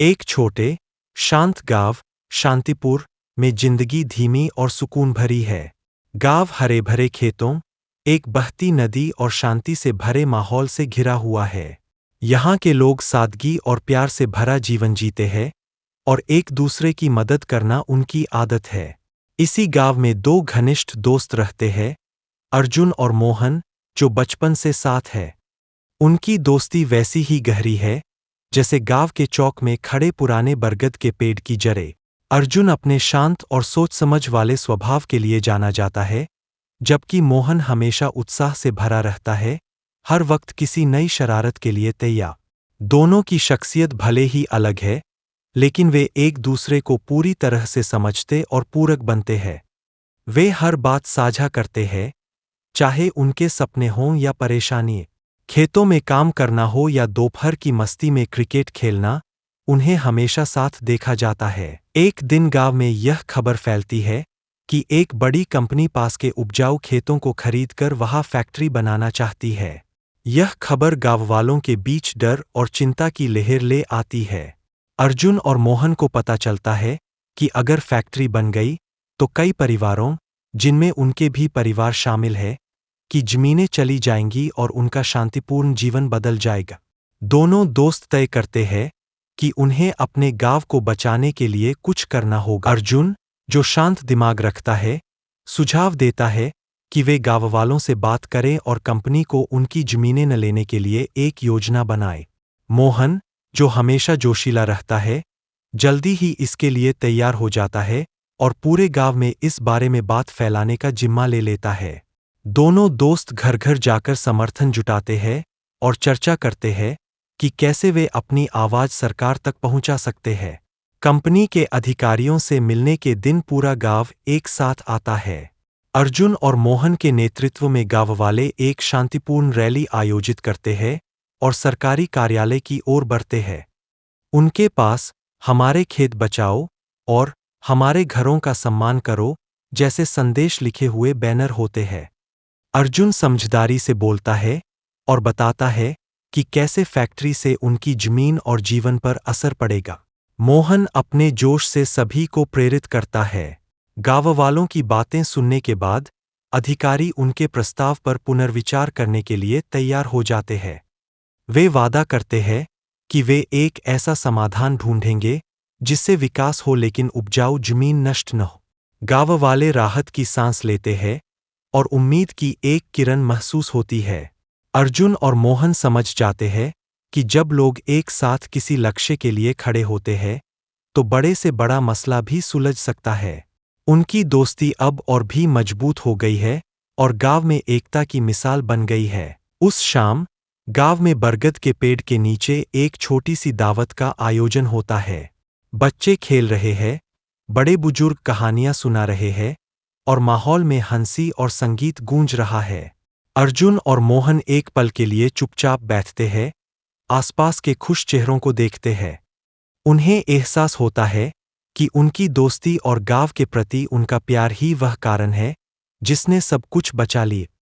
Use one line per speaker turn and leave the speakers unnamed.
एक छोटे, शांत गांव, शांतिपुर में जिंदगी धीमी और सुकून भरी है। गांव हरे भरे खेतों, एक बहती नदी और शांति से भरे माहौल से घिरा हुआ है। यहाँ के लोग सादगी और प्यार से भरा जीवन जीते हैं और एक दूसरे की मदद करना उनकी आदत है। इसी गांव में दो घनिष्ठ दोस्त रहते हैं, अर्जुन और मोहन, जो बचपन से साथ है। उनकी दोस्ती वैसी ही गहरी है जैसे गांव के चौक में खड़े पुराने बरगद के पेड़ की जड़ें। अर्जुन अपने शांत और सोच समझ वाले स्वभाव के लिए जाना जाता है, जबकि मोहन हमेशा उत्साह से भरा रहता है, हर वक्त किसी नई शरारत के लिए तैयार। दोनों की शख्सियत भले ही अलग है, लेकिन वे एक दूसरे को पूरी तरह से समझते और पूरक बनते हैं। वे हर बात साझा करते हैं, चाहे उनके सपने हों या परेशानी, खेतों में काम करना हो या दोपहर की मस्ती में क्रिकेट खेलना, उन्हें हमेशा साथ देखा जाता है। एक दिन गांव में यह खबर फैलती है कि एक बड़ी कंपनी पास के उपजाऊ खेतों को खरीदकर वहां फैक्ट्री बनाना चाहती है। यह खबर गांव वालों के बीच डर और चिंता की लहर ले आती है। अर्जुन और मोहन को पता चलता है कि अगर फैक्ट्री बन गई तो कई परिवारों, जिनमें उनके भी परिवार शामिल है, की जमीनें चली जाएंगी और उनका शांतिपूर्ण जीवन बदल जाएगा। दोनों दोस्त तय करते हैं कि उन्हें अपने गांव को बचाने के लिए कुछ करना होगा। अर्जुन, जो शांत दिमाग रखता है, सुझाव देता है कि वे गांव वालों से बात करें और कंपनी को उनकी जमीनें न लेने के लिए एक योजना बनाए। मोहन, जो हमेशा जोशीला रहता है, जल्दी ही इसके लिए तैयार हो जाता है और पूरे गांव में इस बारे में बात फैलाने का जिम्मा ले लेता है। दोनों दोस्त घर घर जाकर समर्थन जुटाते हैं और चर्चा करते हैं कि कैसे वे अपनी आवाज सरकार तक पहुंचा सकते हैं। कंपनी के अधिकारियों से मिलने के दिन पूरा गांव एक साथ आता है। अर्जुन और मोहन के नेतृत्व में गांव वाले एक शांतिपूर्ण रैली आयोजित करते हैं और सरकारी कार्यालय की ओर बढ़ते हैं। उनके पास हमारे खेत बचाओ और हमारे घरों का सम्मान करो जैसे संदेश लिखे हुए बैनर होते हैं। अर्जुन समझदारी से बोलता है और बताता है कि कैसे फैक्ट्री से उनकी जमीन और जीवन पर असर पड़ेगा। मोहन अपने जोश से सभी को प्रेरित करता है। गांव वालों की बातें सुनने के बाद अधिकारी उनके प्रस्ताव पर पुनर्विचार करने के लिए तैयार हो जाते हैं। वे वादा करते हैं कि वे एक ऐसा समाधान ढूंढेंगे जिससे विकास हो लेकिन उपजाऊ जमीन नष्ट न हो। गांव वाले राहत की सांस लेते हैं और उम्मीद की एक किरण महसूस होती है। अर्जुन और मोहन समझ जाते हैं कि जब लोग एक साथ किसी लक्ष्य के लिए खड़े होते हैं, तो बड़े से बड़ा मसला भी सुलझ सकता है। उनकी दोस्ती अब और भी मजबूत हो गई है और गांव में एकता की मिसाल बन गई है। उस शाम गांव में बरगद के पेड़ के नीचे एक छोटी सी दावत का आयोजन होता है। बच्चे खेल रहे हैं, बड़े बुजुर्ग कहानियां सुना रहे हैं और माहौल में हंसी और संगीत गूंज रहा है। अर्जुन और मोहन एक पल के लिए चुपचाप बैठते हैं, आसपास के खुश चेहरों को देखते हैं। उन्हें एहसास होता है कि उनकी दोस्ती और गांव के प्रति उनका प्यार ही वह कारण है जिसने सब कुछ बचा लिए।